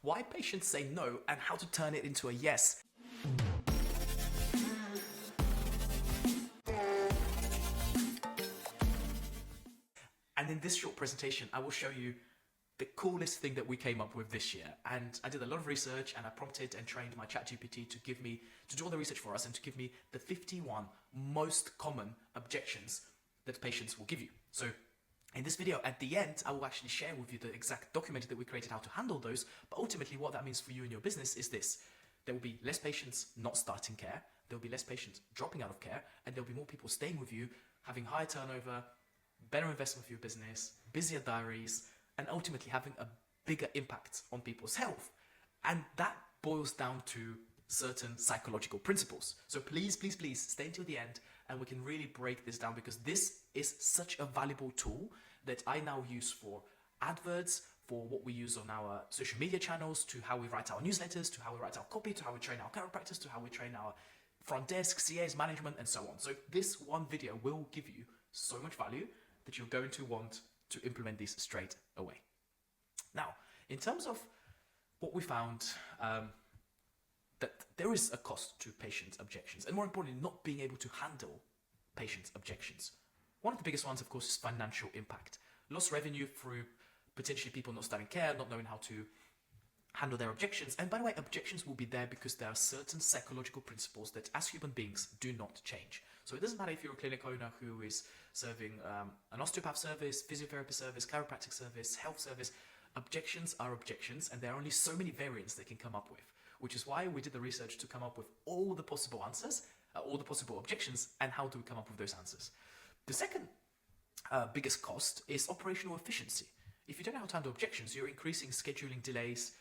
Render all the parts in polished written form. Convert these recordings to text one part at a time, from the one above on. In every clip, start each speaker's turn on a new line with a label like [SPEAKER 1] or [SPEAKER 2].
[SPEAKER 1] why patients say no, and how to turn it into a yes. And in this short presentation, I will show you the coolest thing that we came up with this year. And I did a lot of research, and I prompted and trained my ChatGPT to do all the research for us and to give me the 51 most common objections that patients will give you. So in this video, at the end, I will actually share with you the exact document that we created, how to handle those. But ultimately, what that means for you and your business is this. There will be less patients not starting care, there will be less patients dropping out of care, and there will be more people staying with you, having higher turnover, better investment for your business, busier diaries, and ultimately having a bigger impact on people's health. And that boils down to certain psychological principles. So please, please, please stay until the end and we can really break this down, because this is such a valuable tool that I now use for adverts, for what we use on our social media channels, to how we write our newsletters, to how we write our copy, to how we train our chiropractors, to how we train our front desk, CAs, management, and so on. So this one video will give you so much value that you're going to want to implement these straight away. Now, in terms of what we found, that there is a cost to patient objections, and more importantly, not being able to handle patient objections. One of the biggest ones, of course, is financial impact. Lost revenue through potentially people not starting care, not knowing how to handle their objections. And by the way, objections will be there because there are certain psychological principles that as human beings do not change. So it doesn't matter if you're a clinic owner who is serving an osteopath service, physiotherapy service, chiropractic service, health service. Objections are objections, and there are only so many variants they can come up with, which is why we did the research to come up with all the possible answers, all the possible objections, and how do we come up with those answers. The second biggest cost is operational efficiency. If you don't know how to handle objections, you're increasing scheduling delays,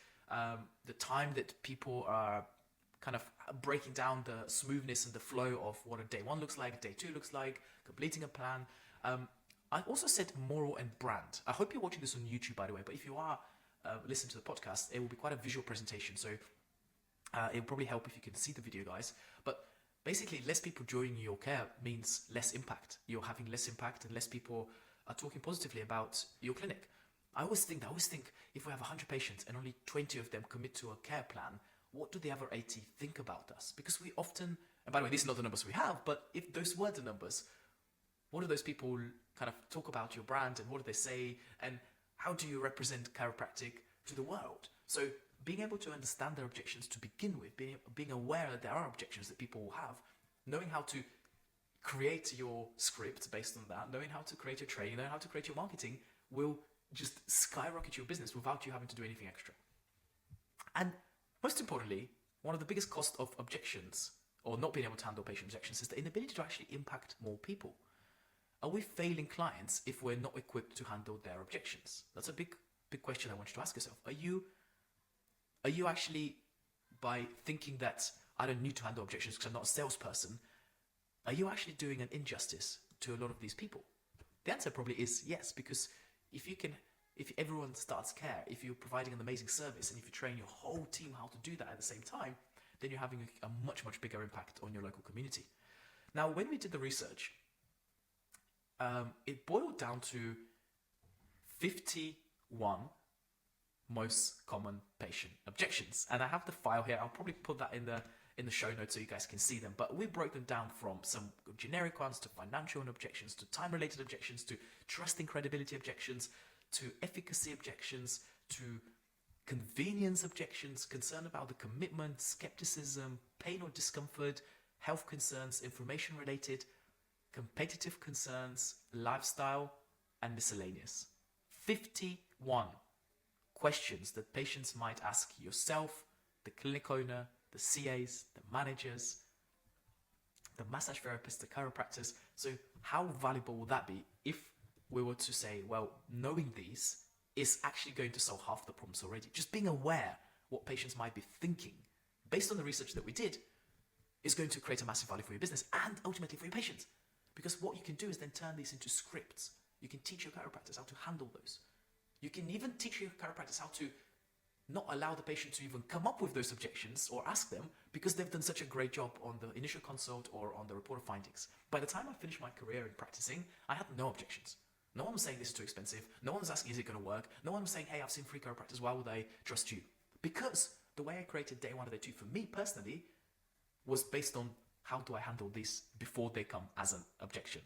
[SPEAKER 1] the time that people are kind of breaking down the smoothness and the flow of what a day one looks like, day two looks like, completing a plan. I also said moral and brand. I hope you're watching this on YouTube, by the way, but if you are listening to the podcast, it will be quite a visual presentation, so it will probably help if you can see the video, guys. But basically, less people joining your care means less impact. You're having less impact and less people are talking positively about your clinic. I always think if we have 100 patients and only 20 of them commit to a care plan, what do the other 80 think about us? Because we often, and by the way, these are not the numbers we have, but if those were the numbers, what do those people kind of talk about your brand, and what do they say, and how do you represent chiropractic to the world? So being able to understand their objections to begin with, being aware that there are objections that people will have, knowing how to create your script based on that, knowing how to create your training, knowing how to create your marketing, will just skyrocket your business without you having to do anything extra. And most importantly, one of the biggest costs of objections, or not being able to handle patient objections, is the inability to actually impact more people. Are we failing clients if we're not equipped to handle their objections? That's a big question I want you to ask yourself. Are you actually, by thinking that I don't need to handle objections because I'm not a salesperson, are you actually doing an injustice to a lot of these people? The answer probably is yes, because if everyone starts care, if you're providing an amazing service, and if you train your whole team how to do that at the same time, then you're having a much, much bigger impact on your local community. Now, when we did the research, it boiled down to 51 most common patient objections. And I have the file here. I'll probably put that in the show notes so you guys can see them. But we broke them down from some generic ones to financial objections, to time-related objections, to trust and credibility objections, to efficacy objections, to convenience objections, concern about the commitment, skepticism, pain or discomfort, health concerns, information-related, competitive concerns, lifestyle, and miscellaneous. 51 questions that patients might ask yourself, the clinic owner, the CAs, the managers, the massage therapists, the chiropractors. So how valuable would that be if we were to say, well, knowing these is actually going to solve half the problems already? Just being aware what patients might be thinking based on the research that we did is going to create a massive value for your business and ultimately for your patients. Because what you can do is then turn these into scripts. You can teach your chiropractors how to handle those. You can even teach your chiropractors how to not allow the patient to even come up with those objections or ask them, because they've done such a great job on the initial consult or on the report of findings. By the time I finished my career in practicing, I had no objections. No one was saying this is too expensive. No one was asking, is it going to work? No one was saying, hey, I've seen free chiropractors. Why would I trust you? Because the way I created day one and day two for me personally was based on how do I handle these before they come as an objection.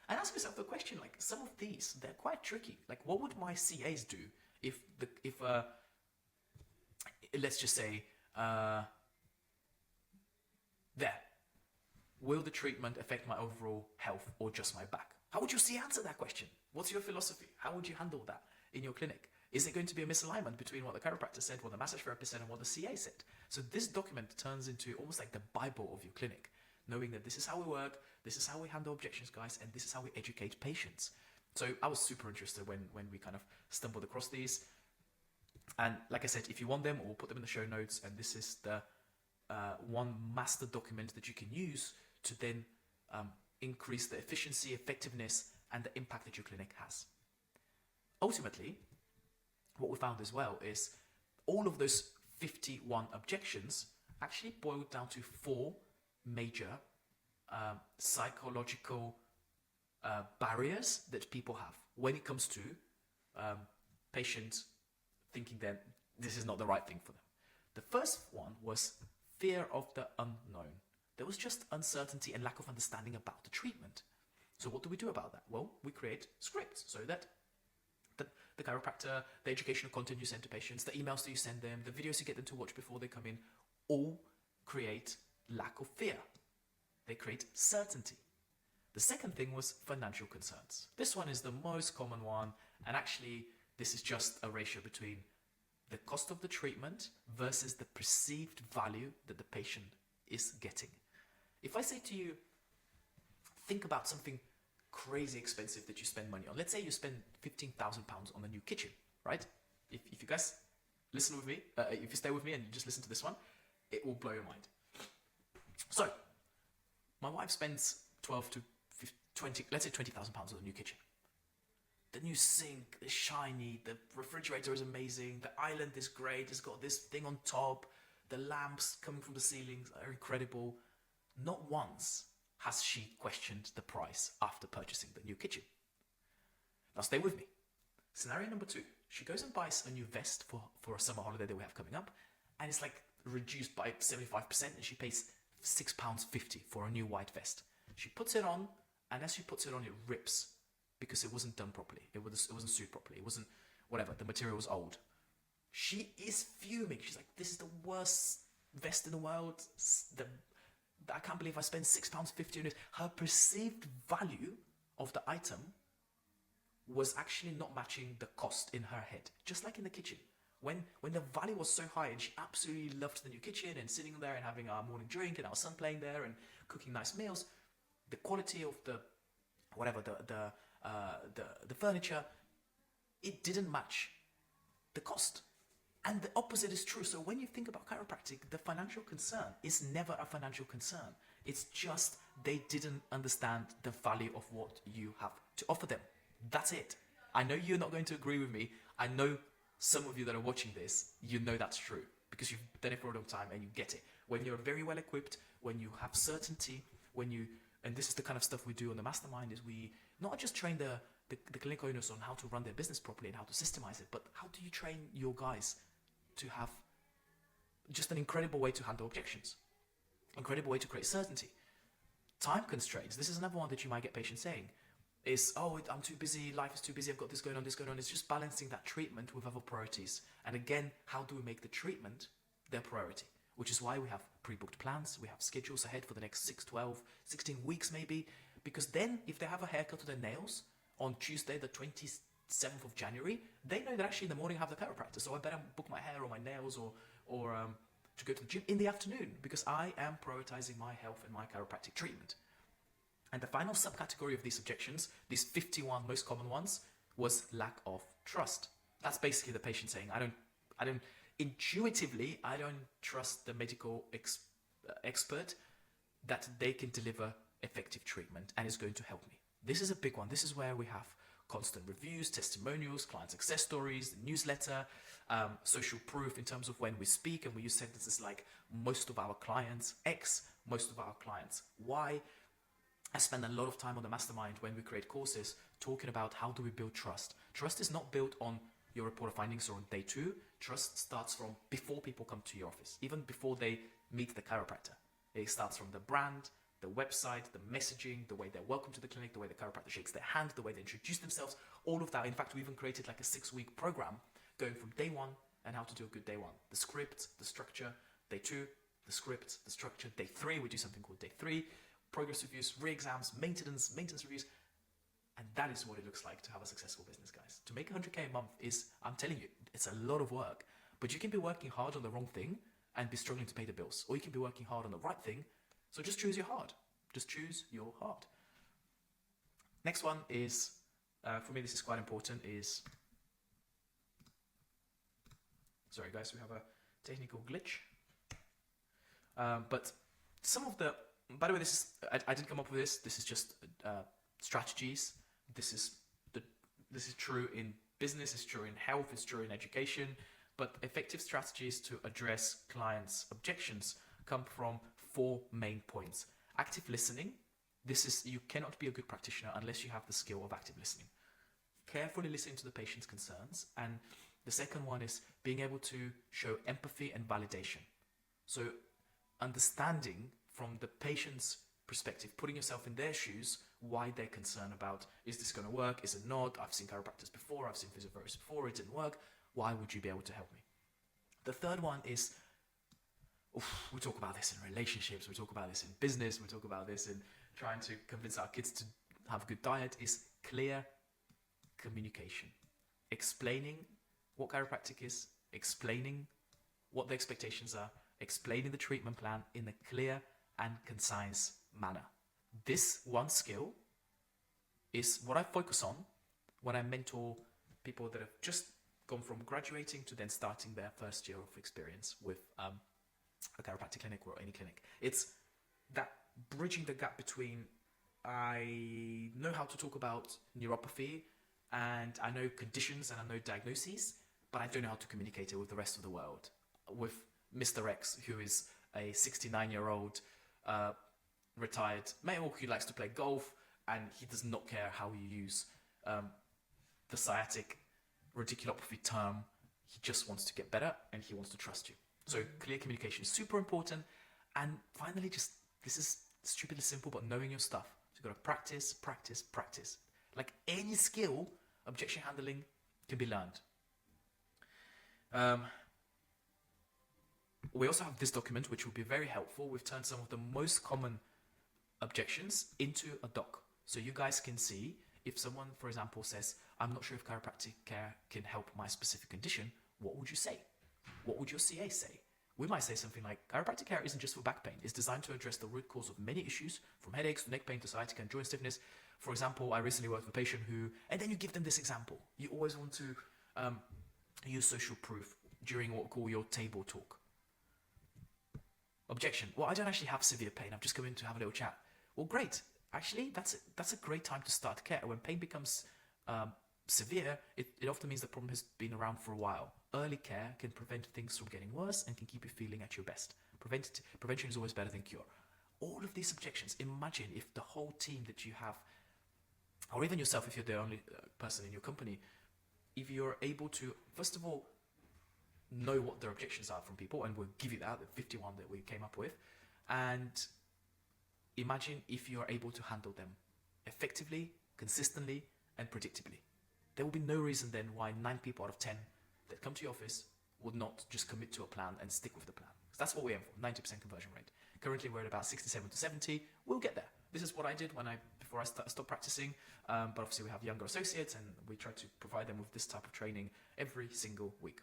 [SPEAKER 1] And ask yourself the question, like, some of these, they're quite tricky. Like, what would my CAs do if let's just say, will the treatment affect my overall health or just my back? How would your CA answer that question? What's your philosophy? How would you handle that in your clinic? Is it going to be a misalignment between what the chiropractor said, what the massage therapist said, and what the CA said? So this document turns into almost like the Bible of your clinic, knowing that this is how we work, this is how we handle objections, guys, and this is how we educate patients. So I was super interested when we kind of stumbled across these. And like I said, if you want them, we'll put them in the show notes. And this is the one master document that you can use to then increase the efficiency, effectiveness, and the impact that your clinic has. Ultimately, what we found as well is all of those 51 objections actually boiled down to 4 major psychological barriers that people have when it comes to patients thinking that this is not the right thing for them. The first one was fear of the unknown. There was just uncertainty and lack of understanding about the treatment. So what do we do about that? Well, we create scripts so that the chiropractor, the educational content you send to patients, the emails that you send them, the videos you get them to watch before they come in, all create lack of fear. They create certainty. The second thing was financial concerns. This one is the most common one, and actually this is just a ratio between the cost of the treatment versus the perceived value that the patient is getting. If I say to you, think about something crazy expensive that you spend money on. Let's say you spend £15,000 on a new kitchen, right? If you guys listen with me, if you stay with me and you just listen to this one, it will blow your mind. So, my wife spends 12 to 20, let's say £20,000 on a new kitchen. The new sink is shiny, the refrigerator is amazing, the island is great, it's got this thing on top, the lamps coming from the ceilings are incredible. Not once has she questioned the price after purchasing the new kitchen. Now stay with me. Scenario number 2, she goes and buys a new vest for a summer holiday that we have coming up, and it's like reduced by 75%, and she pays £6.50 for a new white vest. She puts it on, and as she puts it on, it rips because it wasn't done properly. It wasn't sewed properly. It wasn't whatever. The material was old. She is fuming. She's like, "This is the worst vest in the world. I can't believe I spent £6.50 on it." Her perceived value of the item was actually not matching the cost in her head. Just like in the kitchen. When the value was so high and she absolutely loved the new kitchen and sitting there and having our morning drink and our son playing there and cooking nice meals, the quality of the furniture, it didn't match the cost. And the opposite is true. So when you think about chiropractic, the financial concern is never a financial concern. It's just they didn't understand the value of what you have to offer them. That's it. I know you're not going to agree with me. I know some of you that are watching this, you know that's true because you've done it for a long time and you get it. When you're very well equipped, when you have certainty, and this is the kind of stuff we do on the mastermind, is we not just train the clinic owners on how to run their business properly and how to systemize it, but how do you train your guys to have just an incredible way to handle objections, incredible way to create certainty. Time constraints. This is another one that you might get patients saying is, "Oh, I'm too busy, life is too busy, I've got this going on. It's just balancing that treatment with other priorities. And again, how do we make the treatment their priority? Which is why we have pre-booked plans, we have schedules ahead for the next 6, 12, 16 weeks maybe, because then if they have a haircut to their nails on Tuesday, the 27th of January, they know that actually in the morning I have the chiropractor, so I better book my hair or my nails or to go to the gym in the afternoon because I am prioritizing my health and my chiropractic treatment. And the final subcategory of these objections, these 51 most common ones, was lack of trust. That's basically the patient saying, I don't intuitively, I don't trust the medical expert that they can deliver effective treatment and is going to help me. This is a big one. This is where we have constant reviews, testimonials, client success stories, the newsletter, social proof in terms of when we speak, and we use sentences like most of our clients X, most of our clients Y. I spend a lot of time on the mastermind when we create courses talking about how do we build trust. Trust is not built on your report of findings are on day 2. Trust starts from before people come to your office, even before they meet the chiropractor. It starts from the brand, the website, the messaging, the way they're welcome to the clinic, the way the chiropractor shakes their hand, the way they introduce themselves, all of that. In fact, we even created like a 6-week program going from day 1 and how to do a good day 1. The script, the structure, day 2, the script, the structure, day 3, we do something called day 3, progress reviews, re-exams, maintenance reviews. And that is what it looks like to have a successful business, guys. To make 100K a month is, I'm telling you, it's a lot of work. But you can be working hard on the wrong thing and be struggling to pay the bills. Or you can be working hard on the right thing. So just choose your hard. Just choose your hard. Next one is, for me this is quite important, is... Sorry guys, we have a technical glitch. But some of the... By the way, this is I didn't come up with this. This is just strategies. This is true in business, it's true in health, it's true in education. But effective strategies to address clients' objections come from 4 main points. Active listening. You cannot be a good practitioner unless you have the skill of active listening. Carefully listening to the patient's concerns. And the second one is being able to show empathy and validation. So understanding from the patient's perspective, putting yourself in their shoes, why they're concerned about, is this going to work, is it not, I've seen chiropractors before, I've seen physiotherapists before, it didn't work, why would you be able to help me? The third one is, we talk about this in relationships, we talk about this in business, we talk about this in trying to convince our kids to have a good diet, is clear communication. Explaining what chiropractic is, explaining what the expectations are, explaining the treatment plan in a clear and concise manner. This one skill is what I focus on when I mentor people that have just gone from graduating to then starting their first year of experience with a chiropractic clinic or any clinic. It's that bridging the gap between I know how to talk about neuropathy and I know conditions and I know diagnoses, but I don't know how to communicate it with the rest of the world. With Mr. X, who is a 69-year-old retired male who likes to play golf, and he does not care how you use the sciatic radiculopathy term. He just wants to get better and he wants to trust you. So clear communication is super important. And finally, just, this is stupidly simple, but knowing your stuff. So you've got to practice, practice, practice. Like any skill, objection handling can be learned. We also have this document, which will be very helpful. We've turned some of the most common objections into a doc. So you guys can see if someone, for example, says, I'm not sure if chiropractic care can help my specific condition, what would you say? What would your CA say? We might say something like, chiropractic care isn't just for back pain. It's designed to address the root cause of many issues, from headaches to neck pain to sciatica and joint stiffness. For example, I recently worked with a patient who, and then you give them this example. You always want to use social proof during what we call your table talk. Objection. Well, I don't actually have severe pain. I'm just coming to have a little chat. Well, great. Actually, that's a great time to start care. When pain becomes severe, it often means the problem has been around for a while. Early care can prevent things from getting worse and can keep you feeling at your best. Prevention is always better than cure. All of these objections, imagine if the whole team that you have, or even yourself if you're the only person in your company, if you're able to, first of all, know what their objections are from people, and we'll give you that, the 51 that we came up with, and imagine if you're able to handle them effectively, consistently, and predictably. There will be no reason then why 9 people out of 10 that come to your office would not just commit to a plan and stick with the plan. Because that's what we aim for, 90% conversion rate. Currently we're at about 67 to 70. We'll get there. This is what I did before I stopped practicing. But obviously we have younger associates and we try to provide them with this type of training every single week.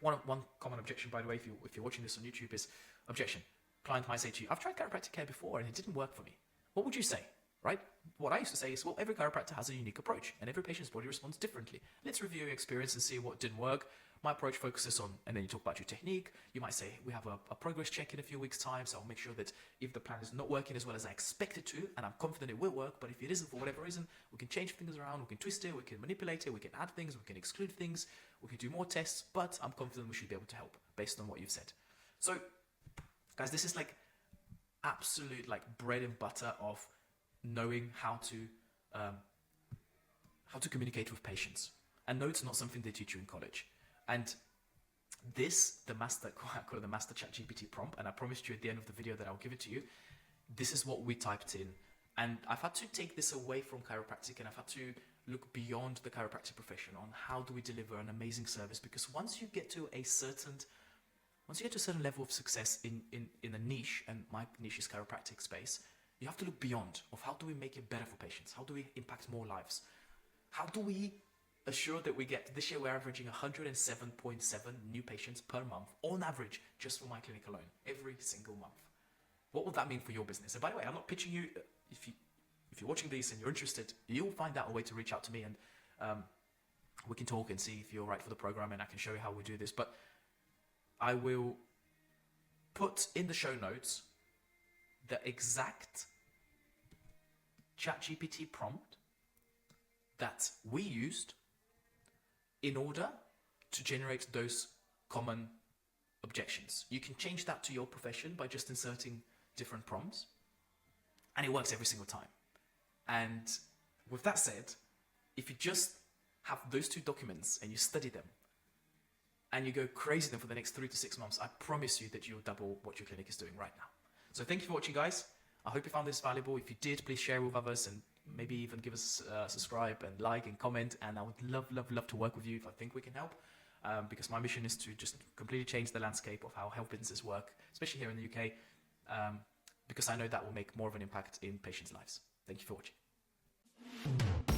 [SPEAKER 1] One common objection, by the way, if you're watching this on YouTube, is objection. Client might say to you, I've tried chiropractic care before and it didn't work for me. What would you say? Right? What I used to say is, well, every chiropractor has a unique approach and every patient's body responds differently. Let's review your experience and see what didn't work. My approach focuses on, and then you talk about your technique. You might say, we have a progress check in a few weeks' time, so I'll make sure that if the plan is not working as well as I expect it to, and I'm confident it will work, but if it isn't for whatever reason, we can change things around, we can twist it, we can manipulate it, we can add things, we can exclude things, we can do more tests, but I'm confident we should be able to help based on what you've said. So, guys, this is like absolute like bread and butter of knowing how to communicate with patients. And no, it's not something they teach you in college. And this, the master, I call it the master ChatGPT prompt, and I promised you at the end of the video that I'll give it to you. This is what we typed in. And I've had to take this away from chiropractic, and I've had to look beyond the chiropractic profession on how do we deliver an amazing service, because once you get to a certain level of success in a niche, and my niche is chiropractic space, you have to look beyond of how do we make it better for patients? How do we impact more lives? How do we assure that we get, this year we're averaging 107.7 new patients per month on average, just for my clinic alone, every single month. What would that mean for your business? And by the way, I'm not pitching you. If you're watching these and you're interested, you'll find out a way to reach out to me, and we can talk and see if you're right for the program, and I can show you how we do this. But I will put in the show notes the exact ChatGPT prompt that we used in order to generate those common objections. You can change that to your profession by just inserting different prompts, and it works every single time. And with that said, if you just have those two documents and you study them and you go crazy them for the next 3 to 6 months, I promise you that you'll double what your clinic is doing right now. So thank you for watching, guys. I hope you found this valuable. If you did, please share with others, and maybe even give us a subscribe and like and comment. And I would love to work with you if I think we can help, because my mission is to just completely change the landscape of how health businesses work, especially here in the UK, because I know that will make more of an impact in patients' lives. Thank you for watching.